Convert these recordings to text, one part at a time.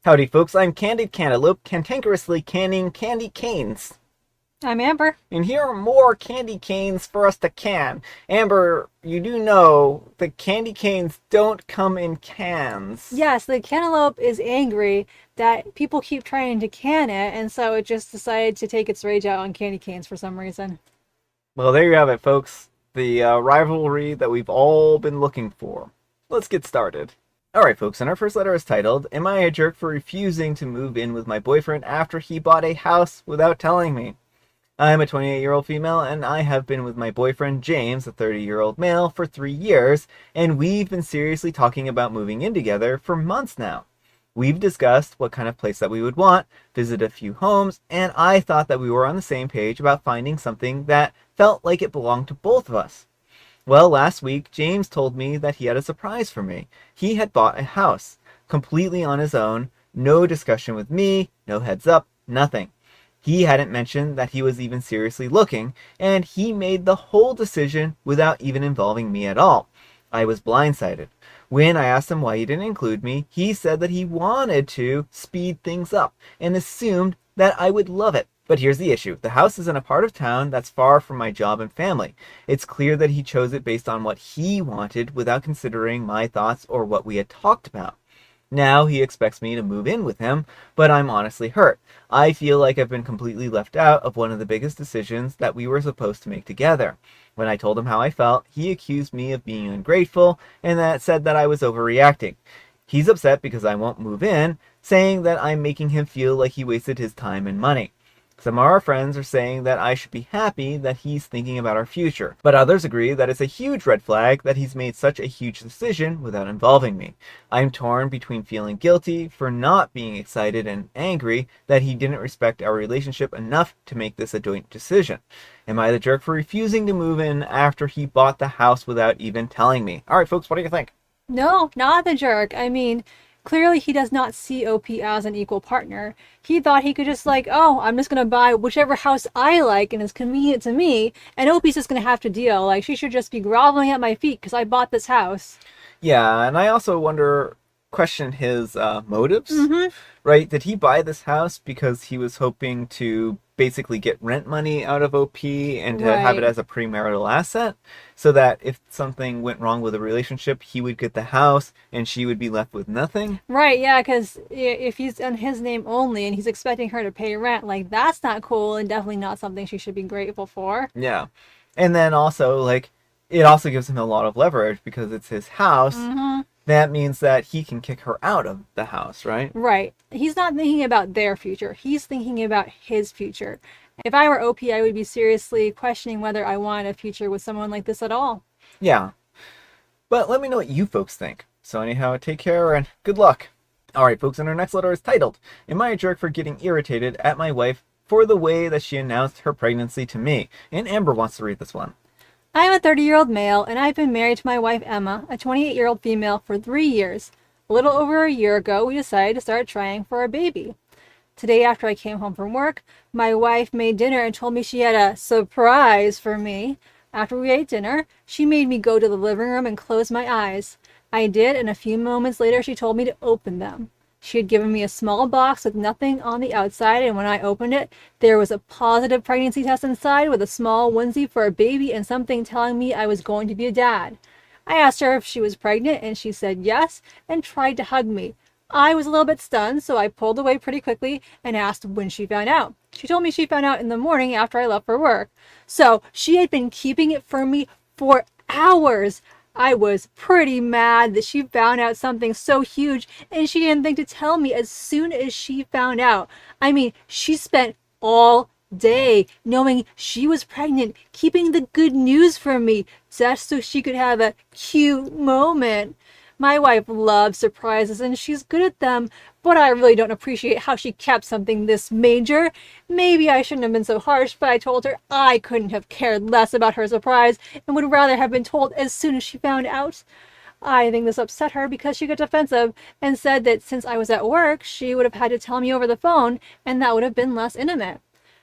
Howdy folks, I'm Candid Cantaloupe, cantankerously canning candy canes. I'm Amber. And here are more candy canes for us to can. Amber, you do know the candy canes don't come in cans. Yes, the cantaloupe is angry that people keep trying to can it, and so it just decided to take its rage out on candy canes for some reason. Well, there you have it, folks. The rivalry that we've all been looking for. Let's get started. Alright, folks, and our first letter is titled, Am I a jerk for refusing to move in with my boyfriend after he bought a house without telling me? I'm a 28-year-old female, and I have been with my boyfriend, James, a 30-year-old male, for 3 years, and we've been seriously talking about moving in together for months now. We've discussed what kind of place that we would want, visited a few homes, and I thought that we were on the same page about finding something that felt like it belonged to both of us. Well, last week, James told me that he had a surprise for me. He had bought a house, completely on his own, no discussion with me, no heads up, nothing. He hadn't mentioned that he was even seriously looking, and he made the whole decision without even involving me at all. I was blindsided. When I asked him why he didn't include me, he said that he wanted to speed things up and assumed that I would love it. But here's the issue. The house is in a part of town that's far from my job and family. It's clear that he chose it based on what he wanted without considering my thoughts or what we had talked about. Now he expects me to move in with him, but I'm honestly hurt. I feel like I've been completely left out of one of the biggest decisions that we were supposed to make together. When I told him how I felt, he accused me of being ungrateful and said that I was overreacting. He's upset because I won't move in, saying that I'm making him feel like he wasted his time and money. Some of our friends are saying that I should be happy that he's thinking about our future, but others agree that it's a huge red flag that he's made such a huge decision without involving me. I'm torn between feeling guilty for not being excited and angry that he didn't respect our relationship enough to make this a joint decision. Am I the jerk for refusing to move in after he bought the house without even telling me? Alright folks, what do you think? No, not the jerk. I mean, clearly he does not see OP as an equal partner. He thought he could just oh, I'm just gonna buy whichever house I like and is convenient to me, and OP's just gonna have to deal. Like, she should just be groveling at my feet because I bought this house. Yeah, and I also question his motives, Mm-hmm. right? Did he buy this house because he was hoping to basically get rent money out of OP and to have it Right. as a premarital asset so that if something went wrong with the relationship, he would get the house and she would be left with nothing? Right, yeah, because if he's on his name only and he's expecting her to pay rent, like, that's not cool and definitely not something she should be grateful for. Yeah. And then also, like, it also gives him a lot of leverage because it's his house. Mm-hmm. That means that he can kick her out of the house, right? Right. He's not thinking about their future. He's thinking about his future. If I were OP, I would be seriously questioning whether I want a future with someone like this at all. Yeah. But let me know what you folks think. So anyhow, take care and good luck. Alright folks, and our next letter is titled, Am I a jerk for getting irritated at my wife for the way that she announced her pregnancy to me? And Amber wants to read this one. I am a 30-year-old male, and I've been married to my wife Emma, a 28-year-old female, for 3 years. A little over a year ago, we decided to start trying for a baby. Today, after I came home from work, my wife made dinner and told me she had a surprise for me. After we ate dinner, she made me go to the living room and close my eyes. I did, and a few moments later, she told me to open them. She had given me a small box with nothing on the outside, and when I opened it, there was a positive pregnancy test inside with a small onesie for a baby and something telling me I was going to be a dad. I asked her if she was pregnant, and she said yes and tried to hug me. I was a little bit stunned, so I pulled away pretty quickly and asked when she found out. She told me she found out in the morning after I left for work. So she had been keeping it from me for hours. I was pretty mad that she found out something so huge and she didn't think to tell me as soon as she found out. I mean, she spent all day knowing she was pregnant, keeping the good news from me just so she could have a cute moment. My wife loves surprises and she's good at them, but I really don't appreciate how she kept something this major. Maybe I shouldn't have been so harsh, but I told her I couldn't have cared less about her surprise and would rather have been told as soon as she found out. I think this upset her because she got defensive and said that since I was at work, she would have had to tell me over the phone and that would have been less intimate.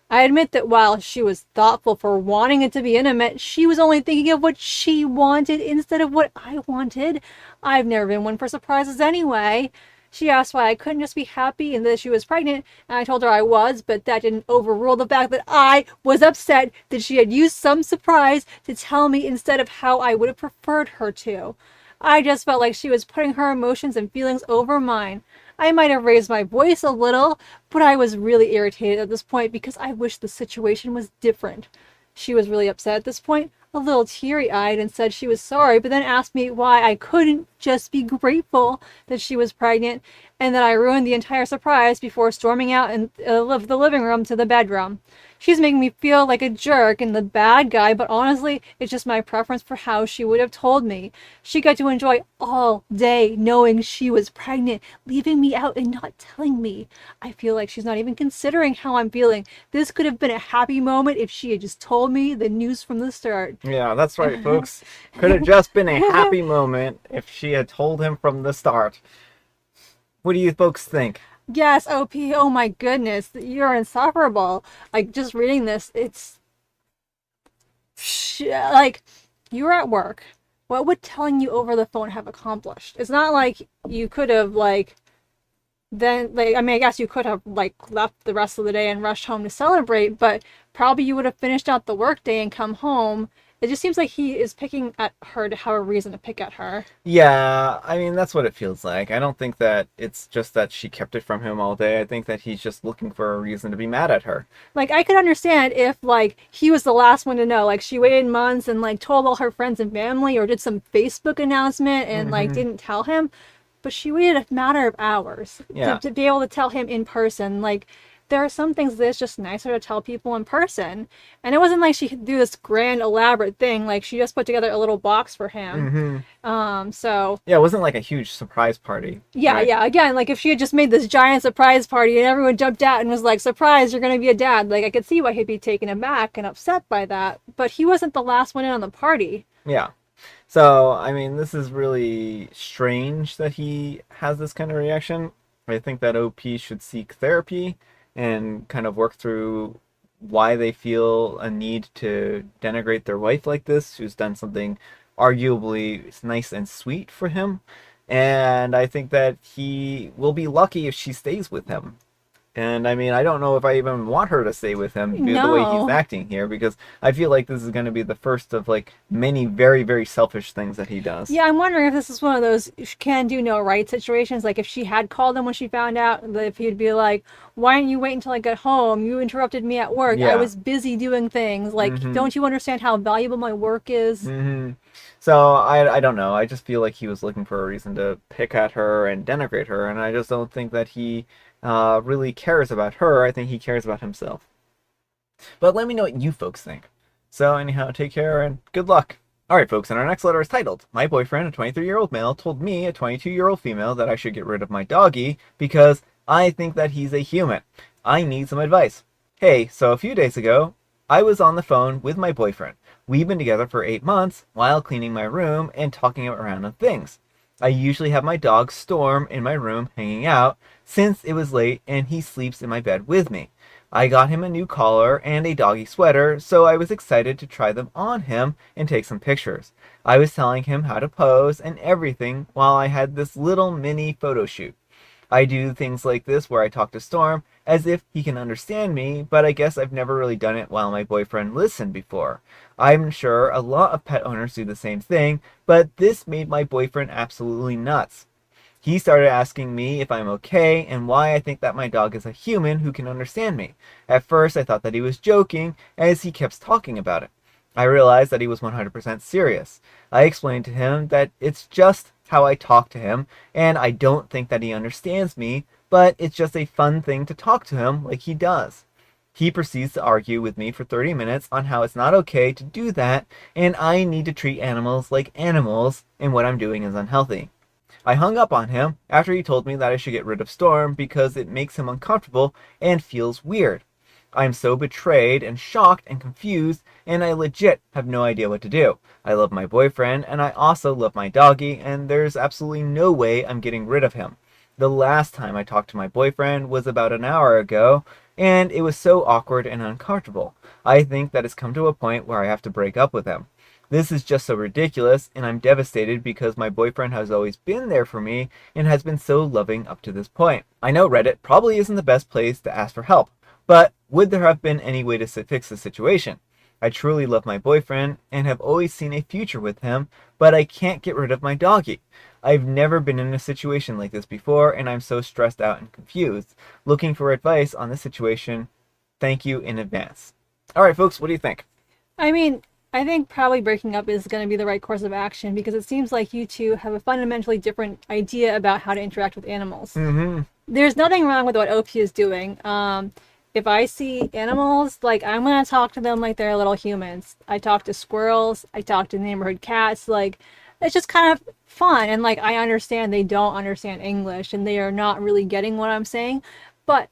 I admit that while she was thoughtful for wanting it to be intimate, she was only thinking of what she wanted instead of what I wanted. I've never been one for surprises anyway. She asked why I couldn't just be happy and that she was pregnant, and I told her I was, but that didn't overrule the fact that I was upset that she had used some surprise to tell me instead of how I would have preferred her to. I just felt like she was putting her emotions and feelings over mine. I might have raised my voice a little, but I was really irritated at this point because I wished the situation was different. She was really upset at this point, a little teary-eyed, and said she was sorry, but then asked me why I couldn't just be grateful that she was pregnant and that I ruined the entire surprise before storming out in the living room to the bedroom. She's making me feel like a jerk and the bad guy, but honestly, it's just my preference for how she would have told me. She got to enjoy all day knowing she was pregnant, leaving me out and not telling me. I feel like she's not even considering how I'm feeling. This could have been a happy moment if she had just told me the news from the start. Yeah, that's right, folks. Could have just been a happy moment if she had told him from the start. What do you folks think? Yes, OP, oh my goodness, you're insufferable. Like, just reading this, it's like, you were at work. What would telling you over the phone have accomplished? It's not like you could have, like, then, like, I mean, I guess you could have, like, left the rest of the day and rushed home to celebrate, but probably you would have finished out the workday and come home. It just seems like he is picking at her to have a reason to pick at her. Yeah, I mean, that's what it feels like. I don't think that it's just that she kept it from him all day. I think that he's just looking for a reason to be mad at her. Like, I could understand if, like, he was the last one to know. Like, she waited months and, like, told all her friends and family or did some Facebook announcement and, like, didn't tell him. But she waited a matter of hours to be able to tell him in person. Like, there are some things that's just nicer to tell people in person. And it wasn't like she could do this grand, elaborate thing. Like, she just put together a little box for him. So... Yeah, it wasn't like a huge surprise party. Yeah, right? yeah. Again, like, if she had just made this giant surprise party and everyone jumped out and was like, surprise, you're going to be a dad. Like, I could see why he'd be taken aback and upset by that. But he wasn't the last one in on the party. Yeah. So, I mean, this is really strange that he has this kind of reaction. I think that OP should seek therapy and kind of work through why they feel a need to denigrate their wife like this, who's done something arguably nice and sweet for him. And I think that he will be lucky if she stays with him. And I mean, I don't know if I even want her to stay with him the way he's acting here, because I feel like this is going to be the first of like many very, very selfish things that he does. Yeah, I'm wondering if this is one of those can do no right situations. Like, if she had called him when she found out, if he'd be like, why didn't you wait until I got home? You interrupted me at work. I was busy doing things. Like, don't you understand how valuable my work is? So I don't know. I just feel like he was looking for a reason to pick at her and denigrate her, and I just don't think that he really cares about her. I think he cares about himself. But let me know what you folks think. So anyhow, take care and good luck. Alright folks, and our next letter is titled, My boyfriend, a 23-year-old male, told me, a 22-year-old female, that I should get rid of my doggie because I think that he's a human. I need some advice. Hey, so a few days ago, I was on the phone with my boyfriend. We've been together for 8 months while cleaning my room and talking about random things. I usually have my dog Storm in my room hanging out since it was late and he sleeps in my bed with me. I got him a new collar and a doggy sweater, so I was excited to try them on him and take some pictures. I was telling him how to pose and everything while I had this little mini photo shoot. I do things like this where I talk to Storm as if he can understand me, but I guess I've never really done it while my boyfriend listened before. I'm sure a lot of pet owners do the same thing, but this made my boyfriend absolutely nuts. He started asking me if I'm okay and why I think that my dog is a human who can understand me. At first I thought that he was joking as he kept talking about it. I realized that he was 100% serious. I explained to him that it's just how I talk to him, and I don't think that he understands me, but it's just a fun thing to talk to him like he does. He proceeds to argue with me for 30 minutes on how it's not okay to do that, and I need to treat animals like animals, and what I'm doing is unhealthy. I hung up on him after he told me that I should get rid of Storm because it makes him uncomfortable and feels weird. I'm so betrayed and shocked and confused, and I legit have no idea what to do. I love my boyfriend, and I also love my doggie, and there's absolutely no way I'm getting rid of him. The last time I talked to my boyfriend was about an hour ago, and it was so awkward and uncomfortable. I think that it's come to a point where I have to break up with him. This is just so ridiculous, and I'm devastated because my boyfriend has always been there for me and has been so loving up to this point. I know Reddit probably isn't the best place to ask for help, but would there have been any way to fix the situation? I truly love my boyfriend and have always seen a future with him, but I can't get rid of my doggie. I've never been in a situation like this before, and I'm so stressed out and confused. Looking for advice on this situation. Thank you in advance. All right, folks, what do you think? I mean, I think probably breaking up is going to be the right course of action because it seems like you two have a fundamentally different idea about how to interact with animals. Mm-hmm. There's nothing wrong with what OP is doing. If I see animals, like, I'm going to talk to them like they're little humans. I talk to squirrels, I talk to neighborhood cats, like, it's just kind of fun. And, like, I understand they don't understand English and they are not really getting what I'm saying, but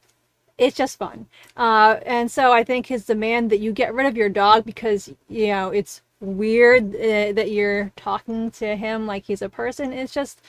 it's just fun. And so I think his demand that you get rid of your dog because, you know, it's weird that you're talking to him like he's a person, it's just,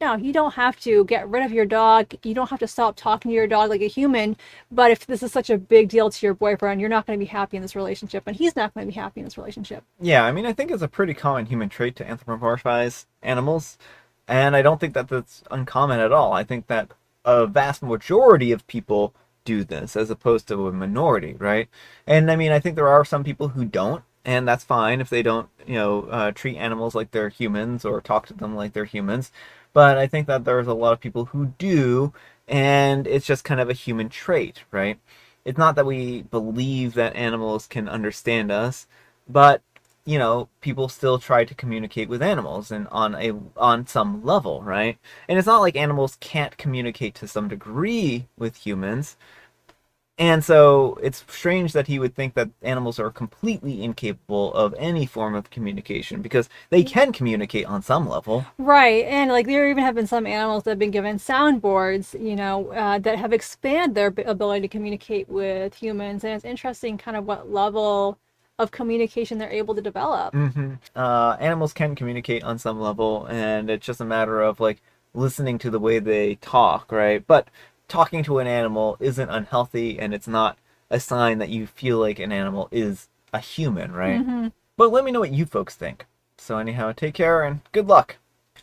no, you don't have to get rid of your dog. You don't have to stop talking to your dog like a human. But if this is such a big deal to your boyfriend, you're not going to be happy in this relationship, and he's not going to be happy in this relationship. Yeah, I mean, I think it's a pretty common human trait to anthropomorphize animals, and I don't think that that's uncommon at all. I think that a vast majority of people do this as opposed to a minority, right? And I mean, I think there are some people who don't, and that's fine if they don't, treat animals like they're humans or talk to them like they're humans. But I think that there's a lot of people who do, and it's just kind of a human trait, right? It's not that we believe that animals can understand us, but people still try to communicate with animals and on some level, right? And it's not like animals can't communicate to some degree with humans. And so it's strange that he would think that animals are completely incapable of any form of communication because they can communicate on some level. Right. And like there even have been some animals that have been given soundboards, that have expanded their ability to communicate with humans. And it's interesting kind of what level of communication they're able to develop. Mm-hmm. Animals can communicate on some level, and it's just a matter of like listening to the way they talk, right? But talking to an animal isn't unhealthy, and it's not a sign that you feel like an animal is a human, right? Mm-hmm. But let me know what you folks think. So anyhow, take care and good luck.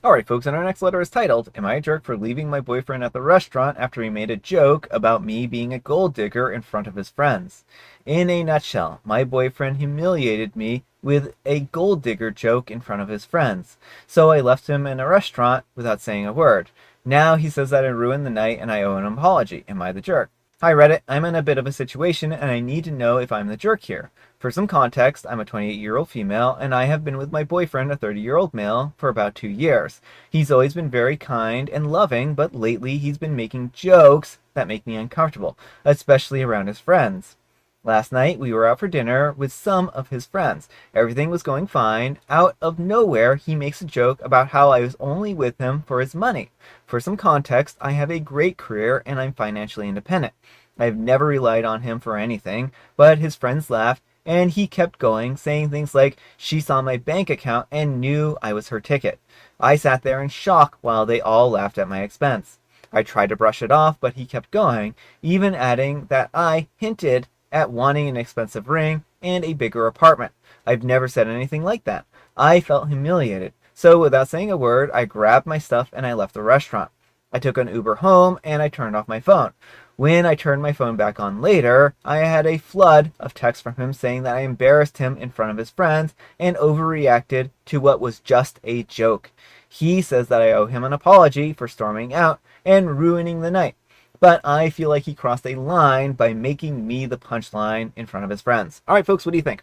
Alright folks, and our next letter is titled, Am I a jerk for leaving my boyfriend at the restaurant after he made a joke about me being a gold digger in front of his friends? In a nutshell, my boyfriend humiliated me with a gold digger joke in front of his friends. So I left him in a restaurant without saying a word. Now he says that I ruined the night and I owe an apology. Am I the jerk? Hi Reddit, I'm in a bit of a situation and I need to know if I'm the jerk here. For some context, I'm a 28-year-old female and I have been with my boyfriend, a 30-year-old male, for about 2 years. He's always been very kind and loving, but lately he's been making jokes that make me uncomfortable, especially around his friends. Last night, we were out for dinner with some of his friends. Everything was going fine. Out of nowhere, he makes a joke about how I was only with him for his money. For some context, I have a great career and I'm financially independent. I've never relied on him for anything, but his friends laughed and he kept going, saying things like, she saw my bank account and knew I was her ticket. I sat there in shock while they all laughed at my expense. I tried to brush it off, but he kept going, even adding that I hinted at wanting an expensive ring and a bigger apartment. I've never said anything like that. I felt humiliated. So without saying a word, I grabbed my stuff and I left the restaurant. I took an Uber home and I turned off my phone. When I turned my phone back on later, I had a flood of texts from him saying that I embarrassed him in front of his friends and overreacted to what was just a joke. He says that I owe him an apology for storming out and ruining the night. But I feel like he crossed a line by making me the punchline in front of his friends. All right, folks, what do you think?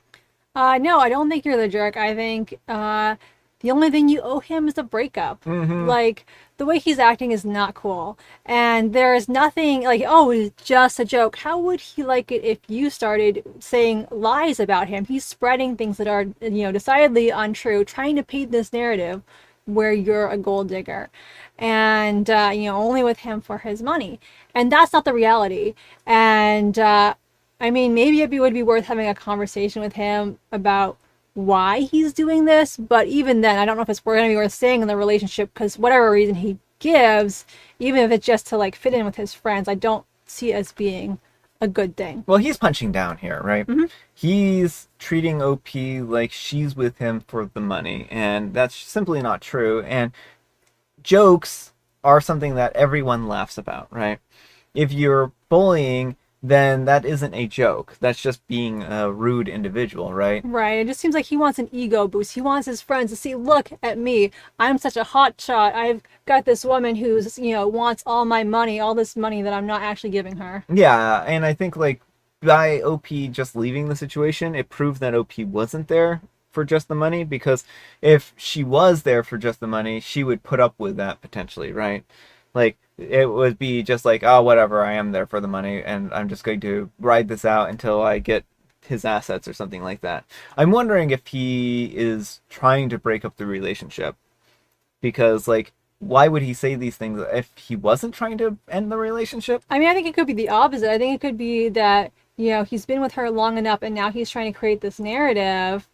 No, I don't think you're the jerk. I think the only thing you owe him is a breakup. Mm-hmm. Like, the way he's acting is not cool. And there is nothing like, oh, it's just a joke. How would he like it if you started saying lies about him? He's spreading things that are, decidedly untrue, trying to paint this narrative where you're a gold digger and only with him for his money, and that's not the reality. And I mean, maybe it would be worth having a conversation with him about why he's doing this, but even then I don't know if it's going to be worth staying in the relationship, because whatever reason he gives, even if it's just to like fit in with his friends, I don't see it as being a good thing. Well, he's punching down here, right? Mhm. He's treating OP like she's with him for the money, and that's simply not true. And jokes are something that everyone laughs about, right? If you're bullying, then that isn't a joke. That's just being a rude individual, right? Right. It just seems like he wants an ego boost. He wants his friends to see, look at me. I'm such a hot shot. I've got this woman who's, wants all my money, all this money that I'm not actually giving her. Yeah, and I think like by OP just leaving the situation, it proved that OP wasn't there for just the money, because if she was there for just the money, she would put up with that potentially, right? Like it would be just like, oh, whatever, I am there for the money and I'm just going to ride this out until I get his assets or something like that. I'm wondering if he is trying to break up the relationship, because like why would he say these things if he wasn't trying to end the relationship? I mean, I think it could be the opposite. I think it could be that, he's been with her long enough and now he's trying to create this narrative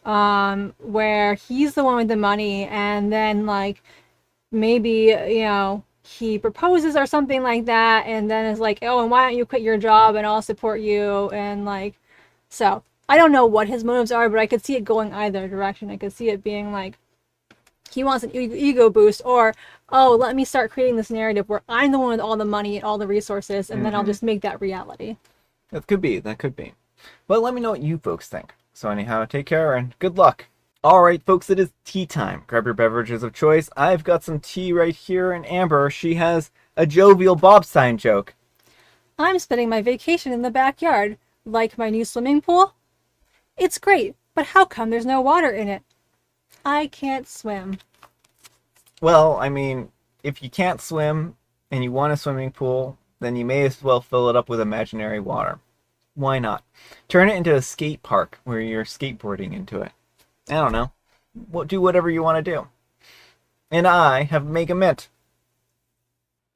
where he's the one with the money, and then like maybe, he proposes or something like that, and then is like, oh, and why don't you quit your job and I'll support you, and like, so I don't know what his motives are, but I could see it going either direction. I could see it being like he wants an ego boost, or oh, let me start creating this narrative where I'm the one with all the money and all the resources, and then I'll just make that reality. That could be. That could be. But let me know what you folks think. So anyhow, take care and good luck. All right, folks, it is tea time. Grab your beverages of choice. I've got some tea right here, and Amber, she has a jovial Bob sign joke. I'm spending my vacation in the backyard. Like my new swimming pool? It's great, but how come there's no water in it? I can't swim. Well, I mean, if you can't swim and you want a swimming pool, then you may as well fill it up with imaginary water. Why not? Turn it into a skate park where you're skateboarding into it. I don't know. Do whatever you want to do. And I have Mega Mint.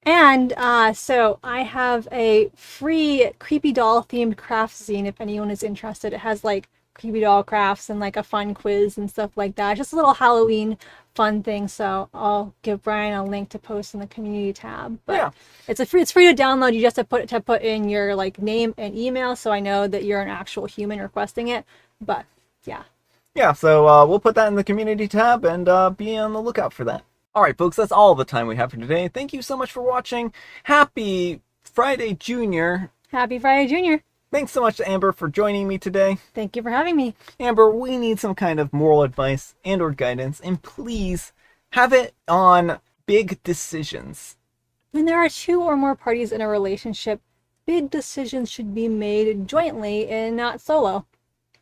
And so I have a free creepy doll themed craft zine if anyone is interested. It has like creepy doll crafts and like a fun quiz and stuff like that. Just a little Halloween fun thing. So I'll give Brian a link to post in the community tab. But Yeah. it's free to download. You just have to put in your like name and email, so I know that you're an actual human requesting it. But yeah. Yeah, so we'll put that in the community tab and be on the lookout for that. All right, folks, that's all the time we have for today. Thank you so much for watching. Happy Friday, Junior. Happy Friday, Junior. Thanks so much to Amber for joining me today. Thank you for having me. Amber, we need some kind of moral advice and or guidance, and please have it on big decisions. When there are two or more parties in a relationship, big decisions should be made jointly and not solo.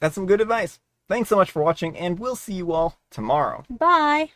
That's some good advice. Thanks so much for watching, and we'll see you all tomorrow. Bye.